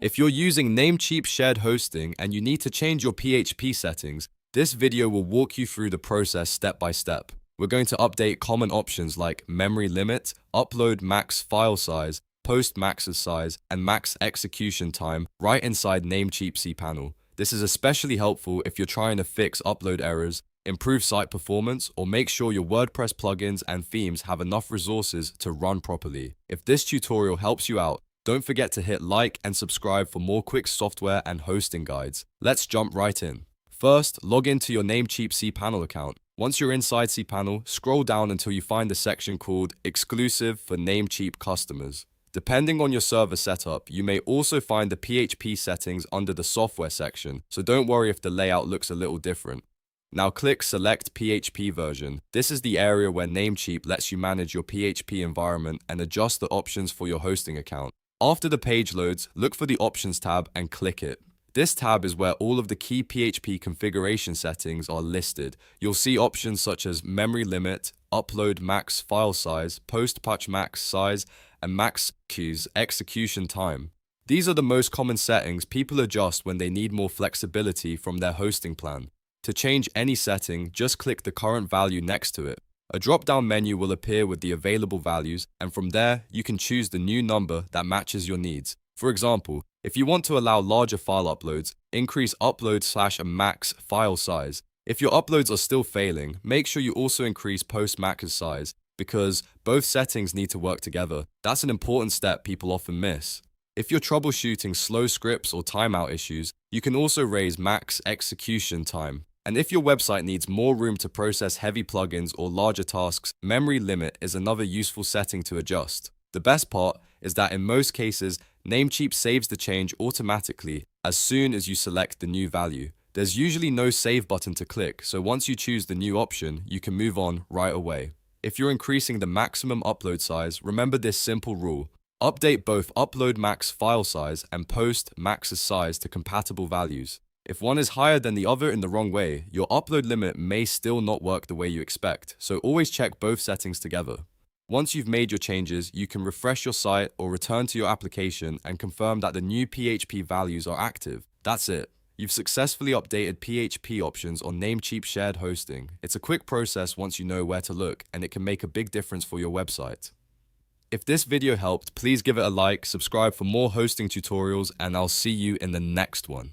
If you're using Namecheap shared hosting and you need to change your PHP settings, this video will walk you through the process step by step. We're going to update common options like memory limit, upload max file size, post max size, and max execution time right inside Namecheap cPanel. This is especially helpful if you're trying to fix upload errors, improve site performance, or make sure your WordPress plugins and themes have enough resources to run properly. If this tutorial helps you out, don't forget to hit like and subscribe for more quick software and hosting guides. Let's jump right in. First, log into your Namecheap cPanel account. Once you're inside cPanel, scroll down until you find the section called Exclusive For Namecheap Customers. Depending on your server setup, you may also find the PHP settings under the software section, so don't worry if the layout looks a little different. Now click Select PHP version. This is the area where Namecheap lets you manage your PHP environment and adjust the options for your hosting account. After the page loads, look for the Options tab and click it. This tab is where all of the key PHP configuration settings are listed. You'll see options such as memory limit, upload max file size, post patch max size, and max execution time. These are the most common settings people adjust when they need more flexibility from their hosting plan. To change any setting, just click the current value next to it. A drop-down menu will appear with the available values, and from there, you can choose the new number that matches your needs. For example, if you want to allow larger file uploads, increase upload/max file size. If your uploads are still failing, make sure you also increase post-max size, because both settings need to work together. That's an important step people often miss. If you're troubleshooting slow scripts or timeout issues, you can also raise max execution time. And if your website needs more room to process heavy plugins or larger tasks, memory limit is another useful setting to adjust. The best part is that in most cases, Namecheap saves the change automatically as soon as you select the new value. There's usually no save button to click, so once you choose the new option, you can move on right away. If you're increasing the maximum upload size, remember this simple rule. Update both upload max file size and post max size to compatible values. If one is higher than the other in the wrong way, your upload limit may still not work the way you expect, so always check both settings together. Once you've made your changes, you can refresh your site or return to your application and confirm that the new PHP values are active. That's it. You've successfully updated PHP options on Namecheap shared hosting. It's a quick process once you know where to look, and it can make a big difference for your website. If this video helped, please give it a like, subscribe for more hosting tutorials, and I'll see you in the next one.